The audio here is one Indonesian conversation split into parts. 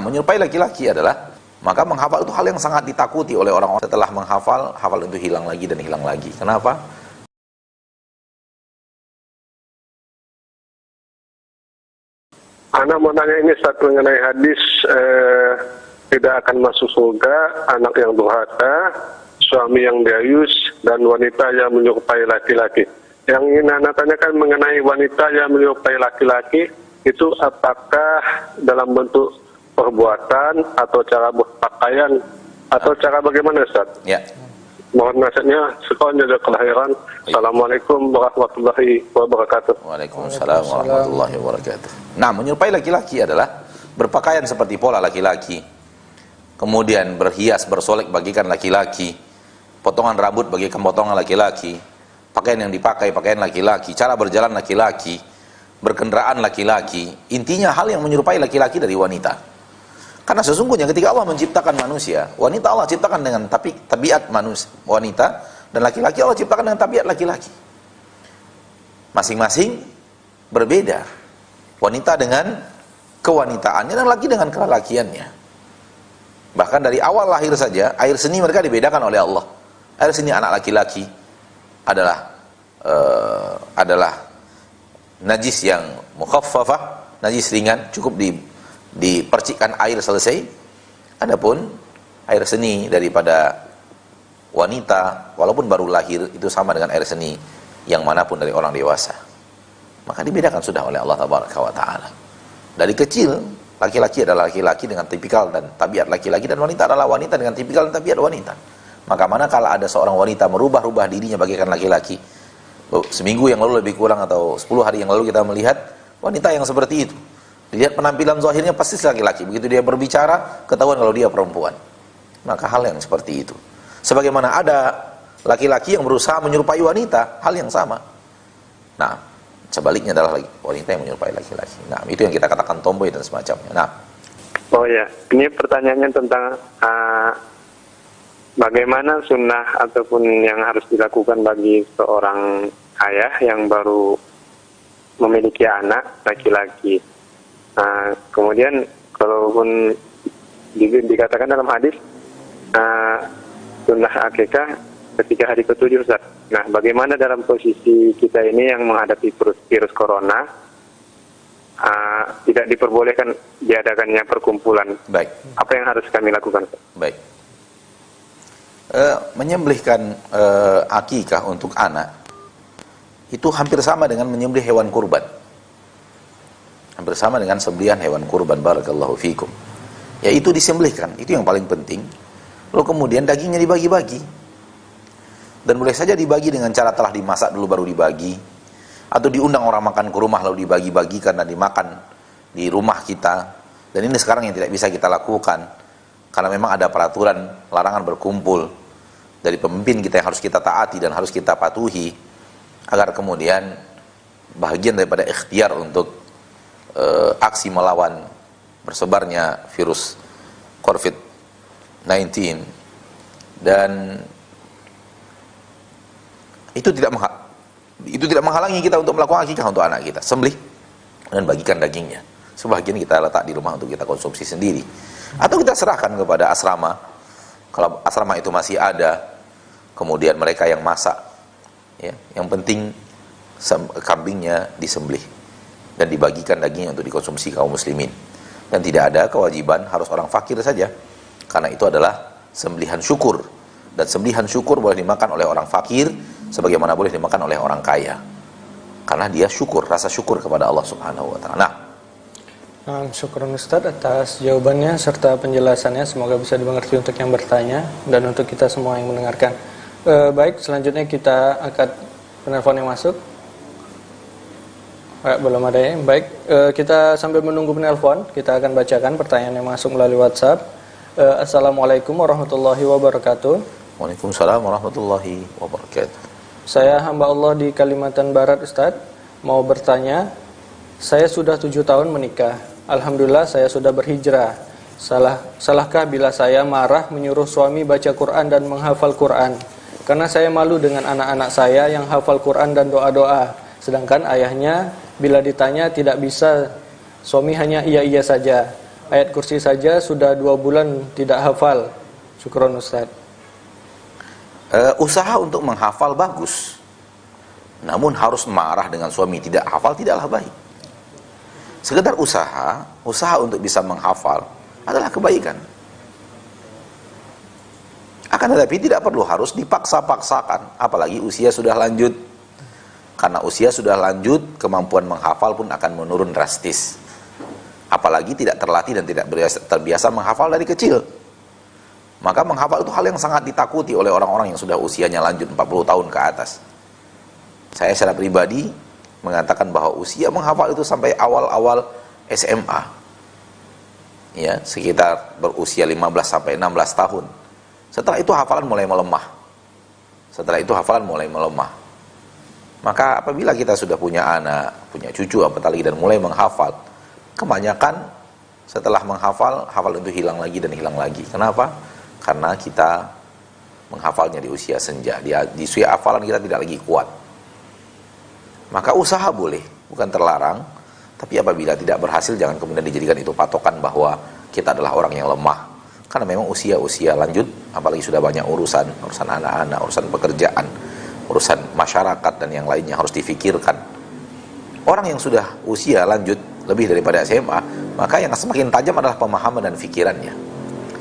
Menyerupai laki-laki adalah, maka menghafal itu hal yang sangat ditakuti oleh orang-orang. Setelah menghafal, hafal itu hilang lagi dan hilang lagi. Kenapa? Anak mau tanya ini saat mengenai hadis tidak akan masuk surga anak yang durhaka, suami yang dayus, dan wanita yang menyerupai laki-laki. Yang ingin anak tanyakan mengenai wanita yang menyerupai laki-laki, itu apakah dalam bentuk perbuatan atau cara berpakaian atau cara bagaimana, Ustaz? Ya. Mohon nasihatnya. Sekolah jaga kelahiran. Assalamualaikum warahmatullahi wabarakatuh. Waalaikumsalam warahmatullahi wabarakatuh. Nah, menyerupai laki-laki adalah berpakaian seperti pola laki-laki, kemudian berhias, bersolek bagikan laki-laki, potongan rambut bagikan potongan laki-laki, pakaian yang dipakai pakaian laki-laki, cara berjalan laki-laki, berkendaraan laki-laki. Intinya hal yang menyerupai laki-laki dari wanita. Karena sesungguhnya ketika Allah menciptakan manusia, wanita Allah ciptakan dengan tabiat manusia, wanita, dan laki-laki Allah ciptakan dengan tabiat laki-laki. Masing-masing berbeda. Wanita dengan kewanitaannya dan laki dengan kelelakiannya. Bahkan dari awal lahir saja, air seni mereka dibedakan oleh Allah. Air seni anak laki-laki adalah najis yang mukhaffafah, najis ringan, cukup dipercikkan air selesai. Adapun air seni daripada wanita walaupun baru lahir itu sama dengan air seni yang manapun dari orang dewasa. Maka dibedakan sudah oleh Allah Taala. Dari kecil laki-laki adalah laki-laki dengan tipikal dan tabiat laki-laki, dan wanita adalah wanita dengan tipikal dan tabiat wanita. Maka manakala ada seorang wanita merubah-rubah dirinya bagaikan laki-laki, seminggu yang lalu lebih kurang atau 10 hari yang lalu kita melihat wanita yang seperti itu. Dilihat penampilan zahirnya pasti laki-laki. Begitu dia berbicara, ketahuan kalau dia perempuan. Maka hal yang seperti itu. Sebagaimana ada laki-laki yang berusaha menyerupai wanita, hal yang sama. Nah, sebaliknya adalah wanita yang menyerupai laki-laki. Nah, itu yang kita katakan tomboy dan semacamnya. Nah. Oh ya, ini pertanyaannya tentang bagaimana sunnah ataupun yang harus dilakukan bagi seorang ayah yang baru memiliki anak laki-laki. Kemudian kalaupun dikatakan dalam hadis sunnah akikah ketika hari ke-7, Ustaz. Nah, bagaimana dalam posisi kita ini yang menghadapi virus corona, tidak diperbolehkan diadakannya perkumpulan? Baik. Apa yang harus kami lakukan, Ustaz? Baik. Menyembelihkan akikah untuk anak itu hampir sama dengan menyembelih hewan kurban. Hampir sama dengan sembelihan hewan kurban, barakallahu fikum. Yaitu disembelihkan, itu yang paling penting. Lalu kemudian dagingnya dibagi-bagi. Dan boleh saja dibagi dengan cara telah dimasak dulu baru dibagi, atau diundang orang makan ke rumah lalu dibagi-bagikan dan dimakan di rumah kita. Dan ini sekarang yang tidak bisa kita lakukan, karena memang ada peraturan larangan berkumpul dari pemimpin kita yang harus kita taati dan harus kita patuhi, agar kemudian bahagian daripada ikhtiar untuk aksi melawan bersebarnya virus COVID-19, dan itu tidak menghalangi kita untuk melakukan akikah untuk anak kita, sembelih dan bagikan dagingnya. Sebagian kita letak di rumah untuk kita konsumsi sendiri, atau kita serahkan kepada asrama kalau asrama itu masih ada, kemudian mereka yang masak, ya, yang penting kambingnya disembelih dan dibagikan dagingnya untuk dikonsumsi kaum muslimin. Dan tidak ada kewajiban harus orang fakir saja, karena itu adalah sembelihan syukur, dan sembelihan syukur boleh dimakan oleh orang fakir sebagaimana boleh dimakan oleh orang kaya, karena dia syukur, rasa syukur kepada Allah Subhanahu wa taala. Syukran Ustaz atas jawabannya serta penjelasannya, semoga bisa dimengerti untuk yang bertanya dan untuk kita semua yang mendengarkan. Baik, selanjutnya kita angkat penelpon yang masuk. Belum ada ya. Baik, kita sambil menunggu penelpon, kita akan bacakan pertanyaan yang masuk melalui WhatsApp. Assalamualaikum warahmatullahi wabarakatuh. Waalaikumsalam warahmatullahi wabarakatuh. Saya hamba Allah di Kalimantan Barat, Ustaz. Mau bertanya, saya sudah 7 tahun menikah. Alhamdulillah saya sudah berhijrah. Salahkah bila saya marah menyuruh suami baca Quran dan menghafal Quran? Karena saya malu dengan anak-anak saya yang hafal Quran dan doa-doa, sedangkan ayahnya bila ditanya tidak bisa, suami hanya iya-iya saja. ayat kursi saja sudah 2 bulan tidak hafal. Syukron Ustaz. Usaha untuk menghafal bagus, namun harus marah dengan suami tidak hafal tidaklah baik. Sekedar usaha untuk bisa menghafal adalah kebaikan. Akan tetapi tidak perlu harus dipaksa-paksakan, apalagi usia sudah lanjut. Karena usia sudah lanjut, kemampuan menghafal pun akan menurun drastis. Apalagi tidak terlatih dan tidak terbiasa menghafal dari kecil. Maka menghafal itu hal yang sangat ditakuti oleh orang-orang yang sudah usianya lanjut 40 tahun ke atas. Saya secara pribadi mengatakan bahwa usia menghafal itu sampai awal-awal SMA. Ya, sekitar berusia 15 sampai 16 tahun. Setelah itu hafalan mulai melemah. Maka apabila kita sudah punya anak, punya cucu apalagi dan mulai menghafal, kebanyakan setelah menghafal, hafalan itu hilang lagi dan hilang lagi. Kenapa? Karena kita menghafalnya di usia senja, di usia hafalan kita tidak lagi kuat. Maka usaha boleh, bukan terlarang, tapi apabila tidak berhasil jangan kemudian dijadikan itu patokan bahwa kita adalah orang yang lemah. Karena memang usia lanjut, apalagi sudah banyak urusan anak-anak, urusan pekerjaan, urusan masyarakat dan yang lainnya harus difikirkan. Orang yang sudah usia lanjut lebih daripada SMA, maka yang semakin tajam adalah pemahaman dan fikirannya.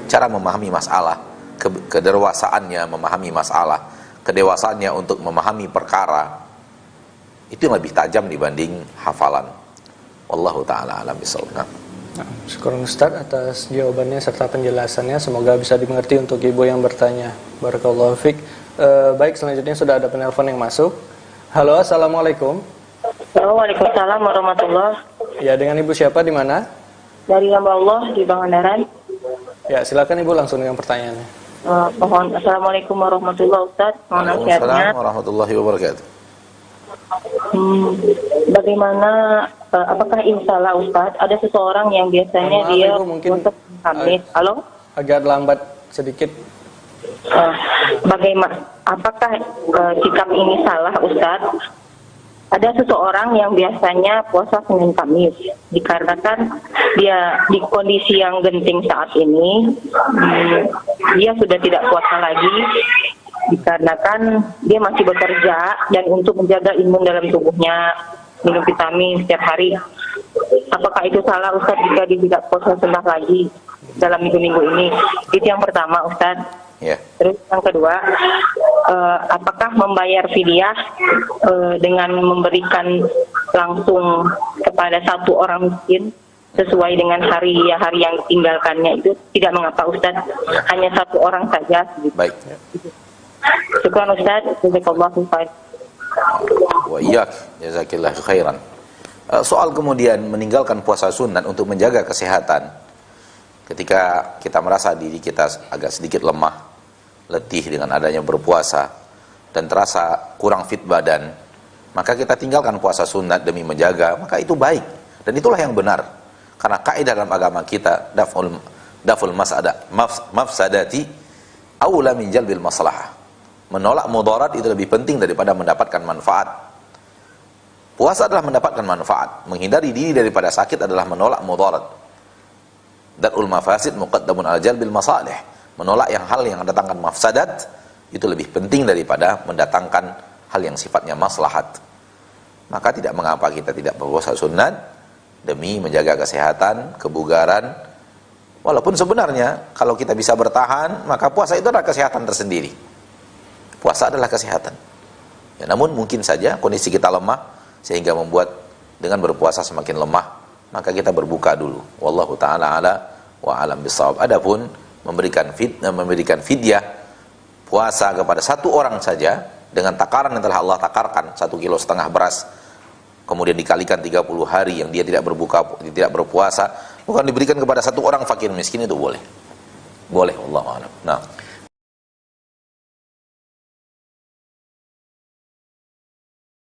Cara memahami masalah, kederwasaannya memahami masalah, kedewasaannya untuk memahami perkara, itu yang lebih tajam dibanding hafalan. Wallahu ta'ala alam bisawab. Syukur Ustaz atas jawabannya serta penjelasannya. Semoga bisa dimengerti untuk ibu yang bertanya. Barakallahu fiik. Baik, selanjutnya sudah ada penelpon yang masuk. Halo, assalamualaikum. Waalaikumsalam warahmatullahi. Ya, dengan ibu siapa di mana? Dari hamba Allah di Pangandaran. Ya, silakan ibu langsung dengan pertanyaannya. Mohon assalamualaikum warahmatullahi Ustaz. Mohon nasihatnya. Waalaikumsalam warahmatullahi wabarakatuh. Bagaimana apakah insyaallah Ustaz ada seseorang yang biasanya Maaf, dia Ibu, mungkin untuk hamil. Halo? agak lambat sedikit. Bagaimana apakah sikap ini salah Ustaz? Ada seseorang yang biasanya puasa Senin Kamis dikarenakan dia di kondisi yang genting saat ini, dia sudah tidak puasa lagi dikarenakan dia masih bekerja dan untuk menjaga imun dalam tubuhnya minum vitamin setiap hari. Apakah itu salah Ustaz jika dia tidak puasa sebentar lagi dalam minggu-minggu ini? Itu yang pertama Ustaz. Ya. Terus yang kedua, apakah membayar fidyah dengan memberikan langsung kepada satu orang miskin sesuai dengan hari yang ditinggalkannya itu tidak mengapa Ustaz, hanya satu orang saja. Baik. Syukran Ustaz, jazakallahu khairan. Wa iyyak, jazakillahu khairan. Soal kemudian meninggalkan puasa sunat untuk menjaga kesehatan ketika kita merasa diri kita agak sedikit lemah, letih dengan adanya berpuasa dan terasa kurang fit badan, maka kita tinggalkan puasa sunat demi menjaga, maka itu baik dan itulah yang benar. Karena kaidah dalam agama kita daful mafsadati aula min jalbil maslahah. Menolak mudarat itu lebih penting daripada mendapatkan manfaat. Puasa adalah mendapatkan manfaat, menghindari diri daripada sakit adalah menolak mudarat. Darul mafasid muqaddamun ala jalbil masalih. Menolak hal yang mendatangkan mafsadat itu lebih penting daripada mendatangkan hal yang sifatnya maslahat. Maka tidak mengapa kita tidak berpuasa sunat demi menjaga kesehatan, kebugaran. Walaupun sebenarnya kalau kita bisa bertahan, maka puasa itu adalah kesehatan tersendiri. Puasa adalah kesehatan. Ya, namun mungkin saja kondisi kita lemah sehingga membuat dengan berpuasa semakin lemah, maka kita berbuka dulu. Wallahu ta'ala ala wa alam bisawab. Adapun memberikan fidyah puasa kepada satu orang saja dengan takaran yang telah Allah takarkan 1,5 kilo beras, kemudian dikalikan 30 hari yang dia tidak berpuasa, bukan diberikan kepada satu orang fakir miskin, itu boleh. Boleh, wallahu a'lam. Nah.